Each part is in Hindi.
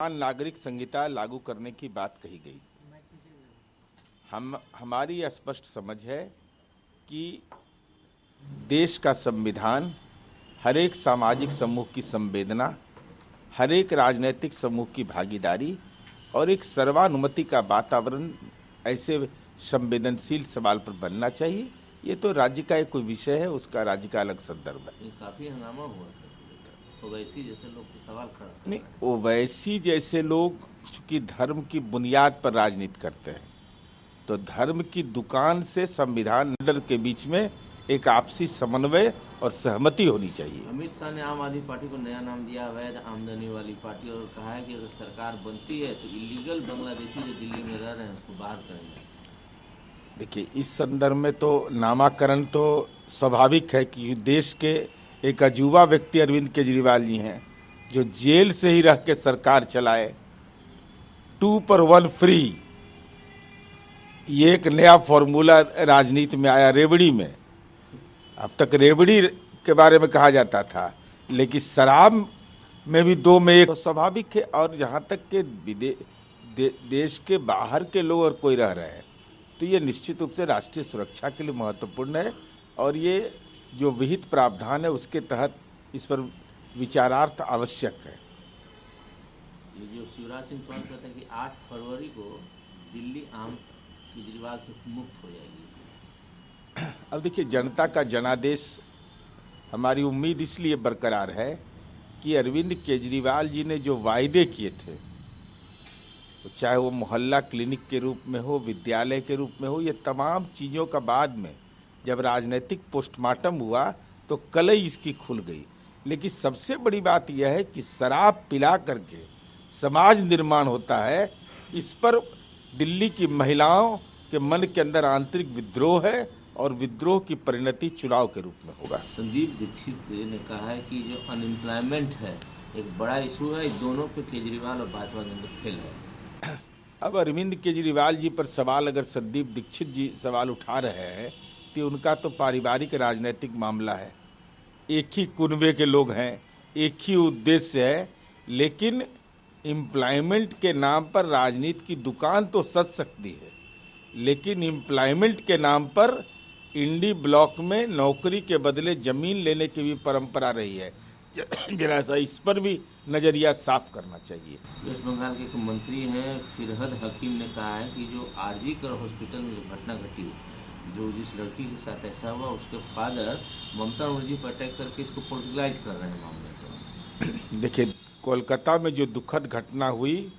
नागरिक संहिता लागू करने की बात कही गई। हमारी स्पष्ट समझ है कि देश का संविधान हर एक सामाजिक समूह की संवेदना, हर एक राजनीतिक समूह की भागीदारी और एक सर्वानुमति का वातावरण ऐसे संवेदनशील सवाल पर बनना चाहिए। ये तो राज्य का एक कोई विषय है, उसका राज्य का अलग संदर्भ है। काफी हंगामा हुआ था। ओवैसी जैसे लोग तो सवाल खड़ा नहीं, ओवैसी जैसे लोग चूंकि धर्म की बुनियाद पर राजनीति करते हैं, तो धर्म की दुकान से संविधान के बीच में एक आपसी समन्वय और सहमति होनी चाहिए। अमित शाह ने आम आदमी पार्टी को नया नाम दिया, अवैध आमदनी वाली पार्टी, और कहा है कि अगर सरकार बनती है तो इलीगल बांग्लादेशी जो दिल्ली में रह रहे हैं उसको बाहर करेंगे। देखिए, इस संदर्भ में तो नामाकरण तो स्वाभाविक है कि देश के एक अजूबा व्यक्ति अरविंद केजरीवाल जी हैं, जो जेल से ही रह के सरकार चलाए। 2 पर 1 फ्री, ये एक नया फॉर्मूला राजनीति में आया रेवड़ी में। अब तक रेवड़ी के बारे में कहा जाता था, लेकिन शराब में भी 2 में 1 तो स्वाभाविक है। और जहाँ तक के देश के बाहर के लोग और कोई रह रहे हैं, तो ये निश्चित रूप से राष्ट्रीय सुरक्षा के लिए महत्वपूर्ण है। और ये जो विहित प्रावधान है उसके तहत इस पर विचारार्थ आवश्यक है। ये जो शिवराज सिंह चौहान कहते हैं कि 8 फरवरी को दिल्ली आम केजरीवाल से मुक्त हो जाएगी। अब देखिए, जनता का जनादेश, हमारी उम्मीद इसलिए बरकरार है कि अरविंद केजरीवाल जी ने जो वायदे किए थे, चाहे वो मोहल्ला क्लिनिक के रूप में हो, विद्यालय के रूप में हो, ये तमाम चीज़ों का बाद में जब राजनीतिक पोस्टमार्टम हुआ तो कलई इसकी खुल गई। लेकिन सबसे बड़ी बात यह है कि शराब पिला करके समाज निर्माण होता है, इस पर दिल्ली की महिलाओं के मन के अंदर आंतरिक विद्रोह है और विद्रोह की परिणति चुनाव के रूप में होगा। संदीप दीक्षित ने कहा है कि जो अनएम्प्लॉयमेंट है एक बड़ा इशू है, दोनों पे केजरीवाल और भाजपा दोनों फेल है। अब अरविंद केजरीवाल जी पर सवाल अगर संदीप दीक्षित जी सवाल उठा रहे हैं तो उनका तो पारिवारिक राजनीतिक मामला है। एक ही कुनबे के लोग हैं, एक ही उद्देश्य है, लेकिन एम्प्लॉयमेंट के नाम पर राजनीति की दुकान तो सज सकती है, लेकिन एम्प्लॉयमेंट के नाम पर इंडी ब्लॉक में नौकरी के बदले जमीन लेने की भी परंपरा रही है। जरा सा इस पर भी नजरिया साफ करना चाहिए। वेस्ट बंगाल के एक मंत्री हैं फिरहद हकीम ने कहा है कि जो आरजी कर हॉस्पिटल में जो घटना घटी, जो जिस लड़की के साथ ऐसा हुआ, उसके फादर ममता बनर्जी पर अटैक करके इसको पॉलिटिकलाइज कर रहे हैं मामले को। देखिए, कोलकाता में जो दुखद घटना हुई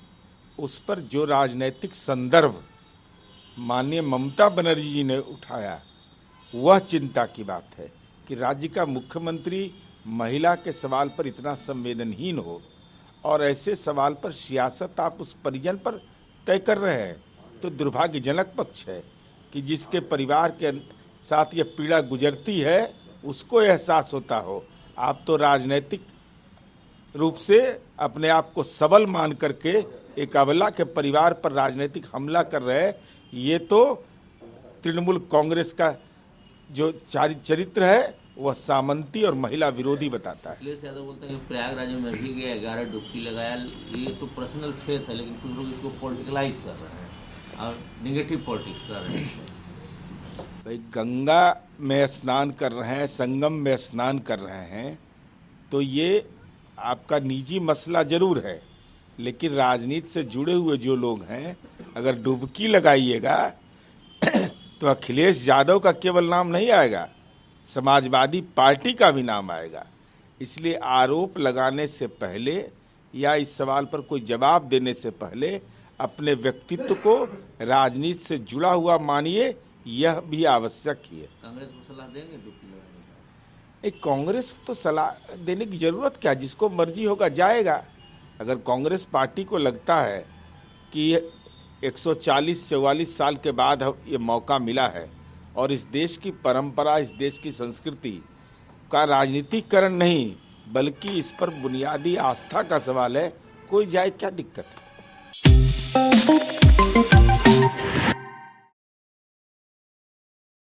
उस पर जो राजनीतिक संदर्भ माननीय ममता बनर्जी जी ने उठाया, वह चिंता की बात है कि राज्य का मुख्यमंत्री महिला के सवाल पर इतना संवेदनहीन हो और ऐसे सवाल पर सियासत आप उस परिजन पर तय कर रहे हैं, तो दुर्भाग्यजनक पक्ष है कि जिसके परिवार के साथ ये पीड़ा गुजरती है उसको एहसास होता हो। आप तो राजनीतिक रूप से अपने आप को सबल मान करके एक अबला के परिवार पर राजनीतिक हमला कर रहे हैं। ये तो तृणमूल कांग्रेस का जो चरित्र है वह सामंती और महिला विरोधी बताता है। अखिलेश यादव बोलते हैं कि प्रयागराज में भी गया, 11 डुबकी लगाया, ये तो पर्सनल फेथ है, लेकिन कुछ लोग इसको पॉलिटिकलाइज कर रहे हैं और निगेटिव पॉलिटिक्स कर रहे हैं। भाई, गंगा में स्नान कर रहे हैं, संगम में स्नान कर रहे हैं, तो ये आपका निजी मसला जरूर है, लेकिन राजनीति से जुड़े हुए जो लोग हैं, अगर डुबकी लगाइएगा तो अखिलेश यादव का केवल नाम नहीं आएगा, समाजवादी पार्टी का भी नाम आएगा। इसलिए आरोप लगाने से पहले या इस सवाल पर कोई जवाब देने से पहले अपने व्यक्तित्व को राजनीति से जुड़ा हुआ मानिए, यह भी आवश्यक ही है। कांग्रेस को सलाह देंगे डुबकी लगाने का? एक कांग्रेस को तो सलाह देने की जरूरत क्या, जिसको मर्जी होगा जाएगा। अगर कांग्रेस पार्टी को लगता है कि 140-44 साल के बाद ये मौका मिला है और इस देश की परंपरा, इस देश की संस्कृति का राजनीतिकरण नहीं बल्कि इस पर बुनियादी आस्था का सवाल है, कोई जाए, क्या दिक्कत है।